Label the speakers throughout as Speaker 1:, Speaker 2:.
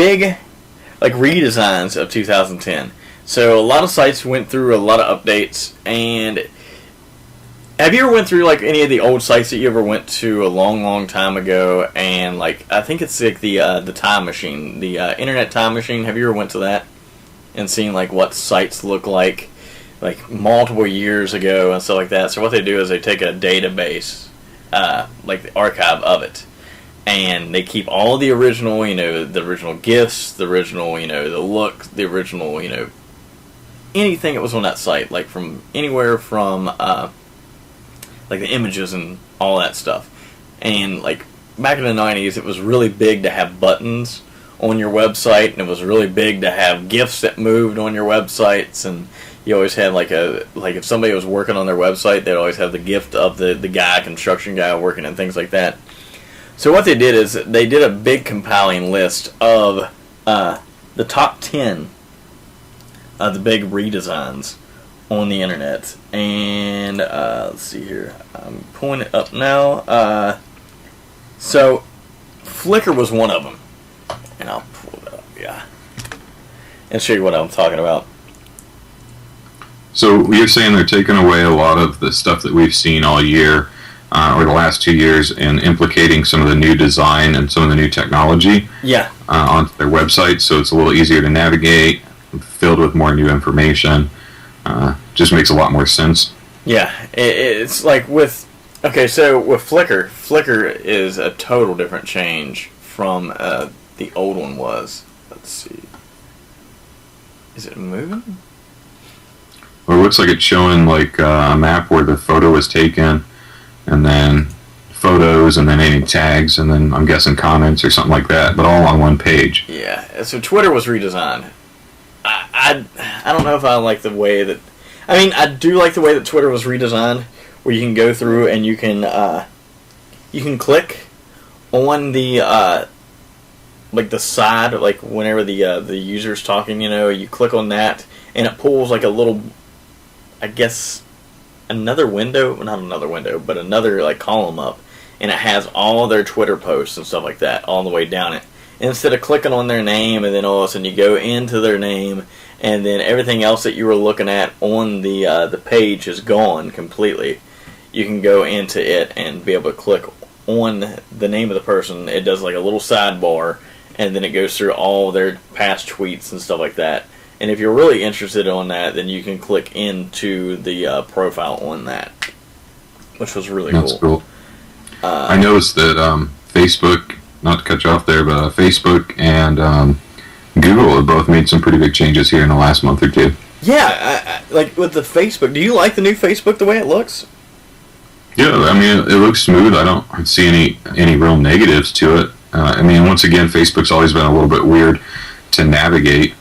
Speaker 1: big like redesigns of 2010. So a lot of sites went through a lot of updates. And have you ever went through like any of the old sites that you ever went to a long, long time ago? And like I think it's like the time machine, the internet time machine. Have you ever went to that and seen like what sites look like multiple years ago and stuff like that? So what they do is they take a database, like the archive of it, and they keep all the original, the original GIFs, the original, the look, the original, anything that was on that site, like from anywhere from, like the images and all that stuff. And like back in the 90s, it was really big to have buttons on your website, and it was really big to have GIFs that moved on your websites, and you always had like if somebody was working on their website, they'd always have the GIF of the construction guy working and things like that. So what they did is they did a big compiling list of the top 10 of the big redesigns on the internet. And let's see here. I'm pulling it up now. So Flickr was one of them. And I'll pull it up, yeah. And show you what I'm talking about.
Speaker 2: So you're saying they're taking away a lot of the stuff that we've seen all year, or the last 2 years, and implicating some of the new design and some of the new technology onto their website, so it's a little easier to navigate, filled with more new information. Just makes a lot more sense.
Speaker 1: Yeah, it's like so with Flickr is a total different change from the old one was. Let's see. Is it moving?
Speaker 2: Well, it looks like it's showing like a map where the photo was taken, and then photos, and then any tags, and then I'm guessing comments or something like that, but all on one page.
Speaker 1: Yeah, so Twitter was redesigned. I don't know if I like the way that... I mean, I do like the way that Twitter was redesigned, where you can go through and you can click on the like the side, like whenever the user's talking, you click on that, and it pulls like a little, I guess, another window, not another window, but another like column up, and it has all their Twitter posts and stuff like that all the way down it. And instead of clicking on their name and then all of a sudden you go into their name, and then everything else that you were looking at on the page is gone completely. You can go into it and be able to click on the name of the person. It does like a little sidebar, and then it goes through all their past tweets and stuff like that. And if you're really interested on that, then you can click into the profile on that, which was really cool.
Speaker 2: That's cool. I noticed that Facebook, not to cut you off there, but Facebook and Google have both made some pretty big changes here in the last month or two.
Speaker 1: Yeah, like with the Facebook, do you like the new Facebook the way it looks?
Speaker 2: Yeah, I mean, it looks smooth. I don't see any real negatives to it. I mean, once again, Facebook's always been a little bit weird to navigate.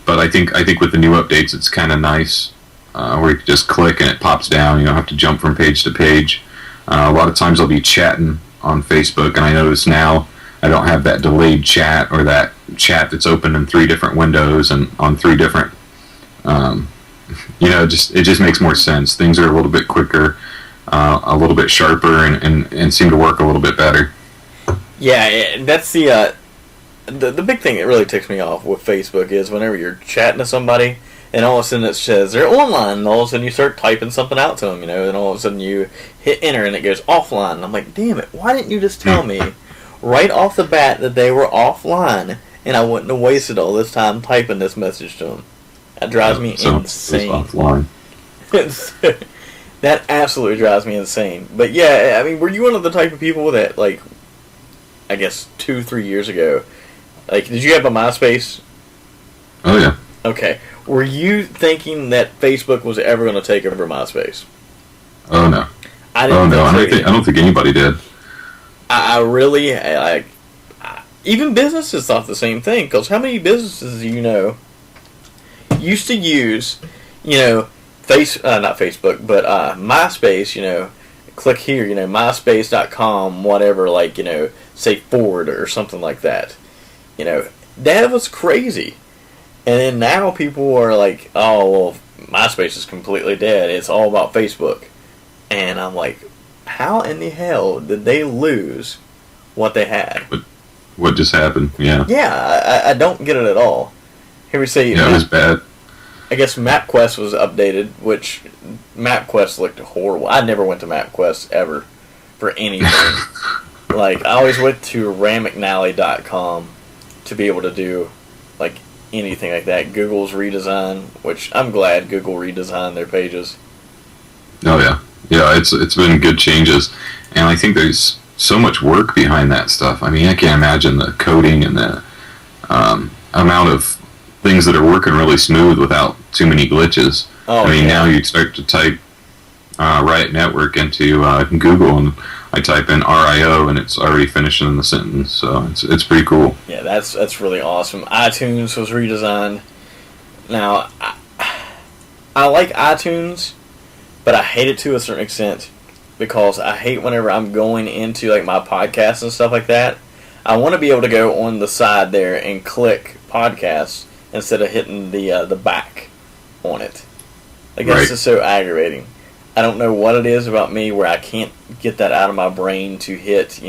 Speaker 2: But I think with the new updates, it's kind of nice where you can just click and it pops down. You don't have to jump from page to page. A lot of times I'll be chatting on Facebook, and I notice now I don't have that delayed chat or that chat that's open in 3 different windows and on 3 different. It just makes more sense. Things are a little bit quicker, a little bit sharper, and seem to work a little bit better.
Speaker 1: Yeah, that's the big thing that really ticks me off with Facebook is whenever you're chatting to somebody and all of a sudden it says they're online, and all of a sudden you start typing something out to them, and all of a sudden you hit enter and it goes offline. And I'm like, damn it, why didn't you just tell me right off the bat that they were offline, and I wouldn't have wasted all this time typing this message to them? That drives me insane.
Speaker 2: Offline.
Speaker 1: That absolutely drives me insane. But yeah, I mean, were you one of the type of people that, like, I guess 2-3 years ago, like, did you have a MySpace?
Speaker 2: Oh yeah.
Speaker 1: Okay. Were you thinking that Facebook was ever going to take over MySpace?
Speaker 2: Oh no.
Speaker 1: I
Speaker 2: don't think anybody did.
Speaker 1: I really, even businesses thought the same thing, because how many businesses do you know used to use, not Facebook, but MySpace, click here, myspace.com, whatever, like, say Ford or something like that. That was crazy. And then now people are like, oh, well, MySpace is completely dead. It's all about Facebook. And I'm like, how in the hell did they lose what they had?
Speaker 2: what just happened. Yeah.
Speaker 1: Yeah, I don't get it at all. Here we say,
Speaker 2: Yeah, it was bad.
Speaker 1: I guess MapQuest was updated, which MapQuest looked horrible. I never went to MapQuest ever for anything. Like, I always went to RandMcNally.com to be able to do, like, anything like that. Google's redesign, which I'm glad Google redesigned their pages.
Speaker 2: Oh, yeah. Yeah, it's been good changes. And I think there's so much work behind that stuff. I mean, I can't imagine the coding and the amount of things that are working really smooth without too many glitches.
Speaker 1: Oh,
Speaker 2: I mean, now you start to type Riot Network into Google, and I type in RIO, and it's already finishing the sentence. So it's pretty cool.
Speaker 1: Yeah, that's really awesome. iTunes was redesigned. Now, I like iTunes, but I hate it to a certain extent because I hate whenever I'm going into like my podcasts and stuff like that. I want to be able to go on the side there and click podcasts instead of hitting the back on it. Like, that's just so aggravating. I don't know what it is about me where I can't get that out of my brain to hit,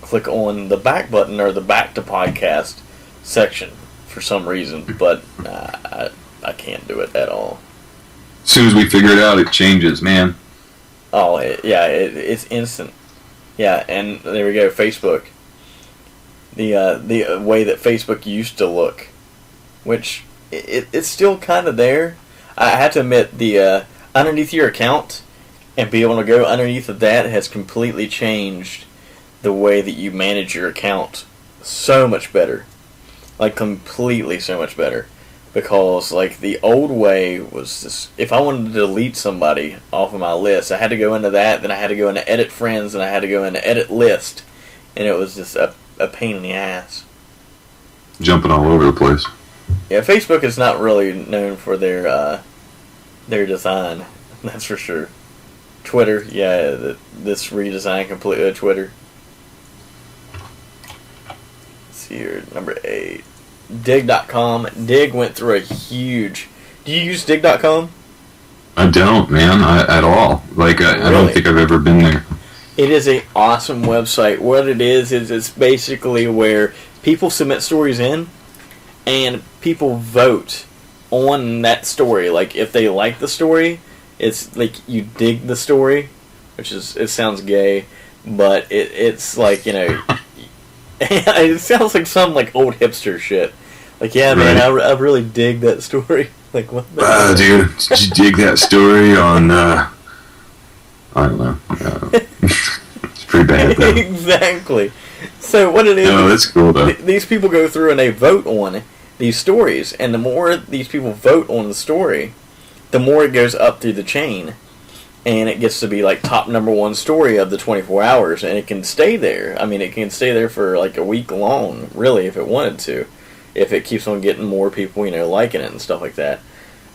Speaker 1: click on the back button or the back to podcast section for some reason, but I can't do it at all.
Speaker 2: As soon as we figure it out, it changes, man.
Speaker 1: Oh, it's instant. Yeah, and there we go, Facebook. The way that Facebook used to look, which it's still kind of there. I have to admit, the underneath your account and be able to go underneath of that has completely changed the way that you manage your account so much better. Like, completely so much better. Because, like, the old way was this, if I wanted to delete somebody off of my list, I had to go into that, then I had to go into edit friends, and I had to go into edit list. And it was just a pain in the ass.
Speaker 2: Jumping all over the place.
Speaker 1: Yeah, Facebook is not really known for their design, that's for sure. Twitter, yeah, this redesign completely of Twitter. Let's see here, number 8. Dig.com. Dig went through a huge... Do you use Dig.com?
Speaker 2: I don't, man, at all. Like, I don't think I've ever been there.
Speaker 1: It is an awesome website. What it is it's basically where people submit stories in, and people vote on that story. Like, if they like the story, it's like you dig the story, which is, it sounds gay, but it's like, it sounds like some like old hipster shit. Like, yeah, man, I really dig that story. Like, what the
Speaker 2: dude, did you dig that story on, I don't know. It's pretty bad, though.
Speaker 1: Exactly. So, what it is...
Speaker 2: No, that's cool, though.
Speaker 1: These people go through and they vote on these stories, and the more these people vote on the story, the more it goes up through the chain, and it gets to be, like, top number 1 story of the 24 hours, and it can stay there. I mean, it can stay there for, like, a week long, really, if it wanted to. If it keeps on getting more people, liking it and stuff like that.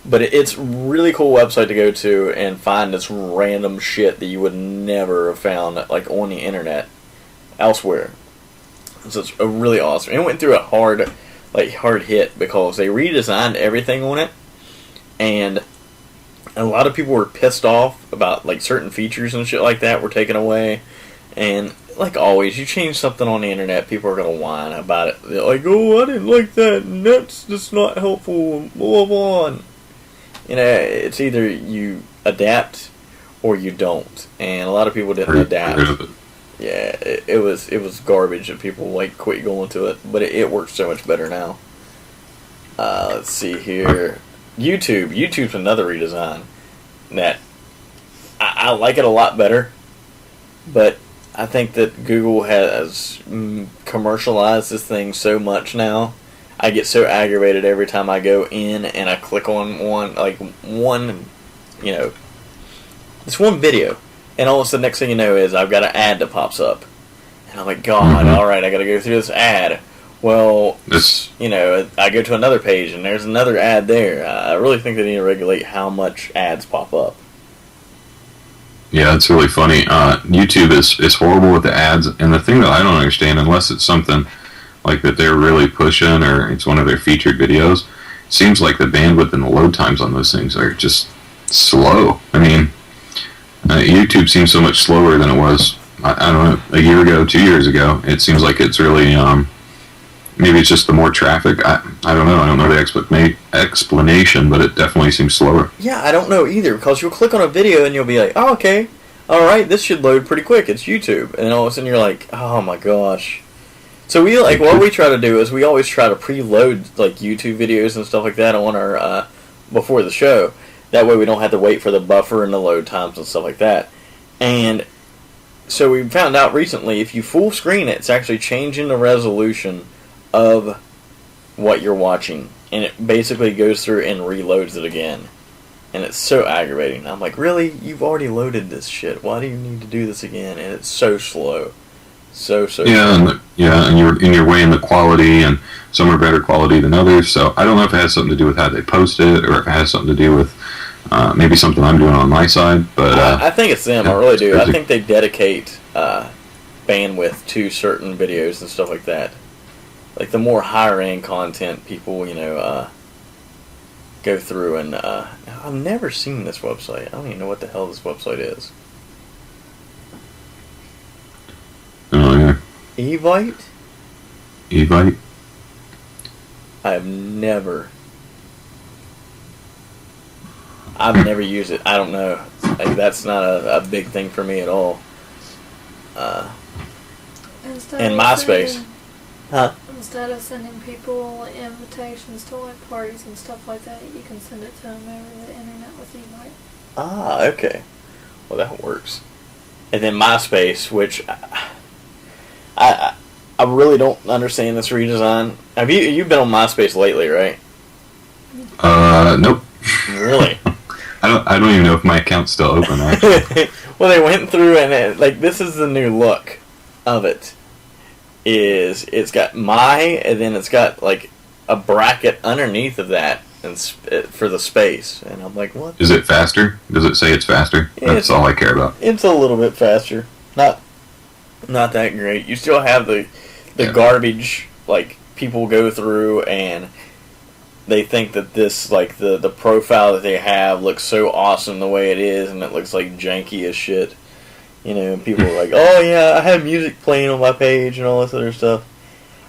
Speaker 1: But it's a really cool website to go to and find this random shit that you would never have found, like, on the internet elsewhere. So it's a really awesome. It went through a hard hit because they redesigned everything on it, and a lot of people were pissed off about, like, certain features and shit like that were taken away. And like always, you change something on the internet, people are going to whine about it. They're like, oh, I didn't like that, and that's just not helpful, blah, blah, blah. It's either you adapt or you don't. And a lot of people didn't adapt. Yeah, it was garbage, and people, like, quit going to it. But it works so much better now. Let's see here. YouTube's another redesign that I like it a lot better. But I think that Google has commercialized this thing so much now. I get so aggravated every time I go in and I click on this one video, and all of a sudden, next thing you know is I've got an ad that pops up, and I'm like, God, alright, I gotta go through this ad. Well, I go to another page and there's another ad there. I really think they need to regulate how much ads pop up.
Speaker 2: Yeah, it's really funny. YouTube is horrible with the ads, and the thing that I don't understand, unless it's something like that they're really pushing or it's one of their featured videos, it seems like the bandwidth and the load times on those things are just slow. I mean, YouTube seems so much slower than it was, I don't know, a year ago, 2 years ago. It seems like it's really maybe it's just the more traffic. I don't know. I don't know the explanation, but it definitely seems slower.
Speaker 1: Yeah, I don't know either, because you'll click on a video and you'll be like, oh, okay, alright, this should load pretty quick, it's YouTube. And then all of a sudden you're like, oh my gosh. So we, like, what we try to do is we always try to preload, like, YouTube videos and stuff like that on our, before the show. That way we don't have to wait for the buffer and the load times and stuff like that. And so we found out recently, if you full screen it, it's actually changing the resolution of what you're watching. And it basically goes through and reloads it again. And it's so aggravating. I'm like, really? You've already loaded this shit. Why do you need to do this again? And it's so slow. So slow.
Speaker 2: And you're weighing the quality, and some are better quality than others. So I don't know if it has something to do with how they post it, or if it has something to do with maybe something I'm doing on my side. But
Speaker 1: I think it's them. I really do. I think they dedicate bandwidth to certain videos and stuff like that. Like the more higher end content, people go through and I've never seen this website. I don't even know what the hell this website is.
Speaker 2: Oh yeah.
Speaker 1: Byte?
Speaker 2: Byte.
Speaker 1: I've never used it. I don't know. Like, that's not a big thing for me at all. And MySpace.
Speaker 3: Instead of sending people invitations to like parties and stuff like that, you can send it to them over the internet with Byte.
Speaker 1: Ah, okay. Well, that works. And then MySpace, which I really don't understand this redesign. Have you've been on MySpace lately, right?
Speaker 2: Nope.
Speaker 1: Really?
Speaker 2: I don't even know if my account's still open, actually.
Speaker 1: Well, they went through and this is the new look of it. It's got and then it's got like a bracket underneath of that and for the space. And I'm like, what?
Speaker 2: Is it faster? Does it say it's faster? That's all I care about.
Speaker 1: It's a little bit faster. Not that great. You still have the garbage, like, people go through and they think that this, like, the profile that they have looks so awesome the way it is, and it looks like janky as shit. You know, people are like, oh yeah, I have music playing on my page and all this other stuff.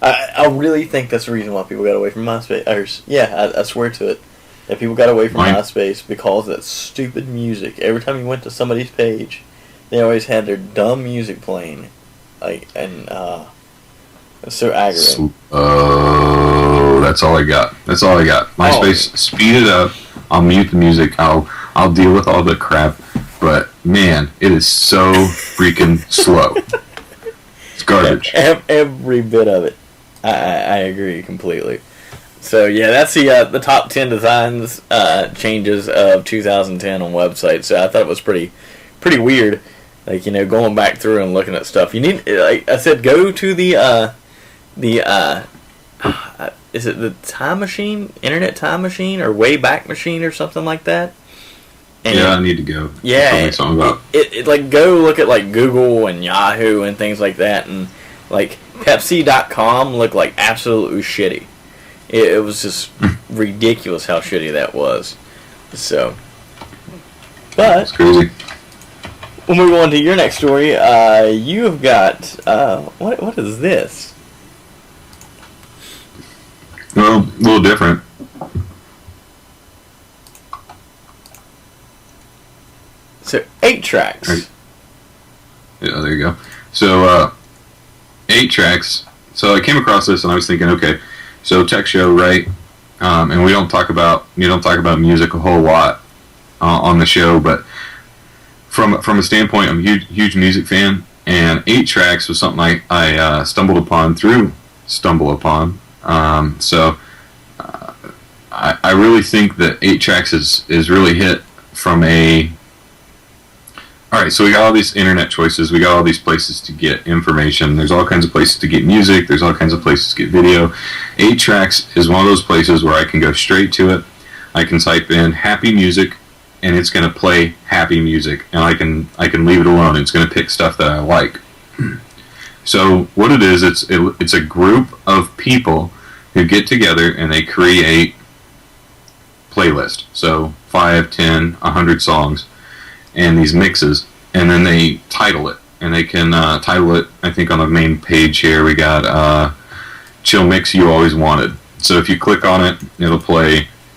Speaker 1: I really think that's the reason why people got away from MySpace. I swear to it. That people got away from MySpace because of that stupid music. Every time you went to somebody's page, they always had their dumb music playing. Like, and it's so aggravating.
Speaker 2: That's all I got. MySpace, speed it up. I'll mute the music. I'll deal with all the crap. But man, it is so freaking slow. It's garbage.
Speaker 1: Every bit of it. I agree completely. So yeah, that's the top 10 designs changes of 2010 on websites. So I thought it was pretty weird. Like, you know, going back through and looking at stuff. You need, like I said, go to the is it the time machine, internet time machine, or Wayback Machine, or something like that? And
Speaker 2: I need to go.
Speaker 1: Yeah,
Speaker 2: tell me something about
Speaker 1: it. Like, go look at like Google and Yahoo and things like that, and like Pepsi.com looked like absolutely shitty. It was just ridiculous how shitty that was. So, but
Speaker 2: it's crazy.
Speaker 1: We'll move on to your next story. You have got what is this?
Speaker 2: Well, a little different.
Speaker 1: So 8 tracks.
Speaker 2: Right. Yeah, there you go. So 8 tracks. So I came across this and I was thinking, okay, so tech show, right? And we don't talk about music a whole lot on the show, but from a standpoint, I'm a huge music fan, and 8 tracks was something I stumbled upon. So I really think that 8 tracks is really hit from a. Alright, so we got all these internet choices, we got all these places to get information, there's all kinds of places to get music, there's all kinds of places to get video. 8 tracks is one of those places where I can go straight to it. I can type in happy music, and it's going to play happy music, and I can leave it alone. It's going to pick stuff that I like. So what it is, it's a group of people who get together and they create playlist. So 5, 10, 100 songs, and these mixes, and then they title it. And they can title it, I think on the main page here, we got chill mix you always wanted. So if you click on it, it'll play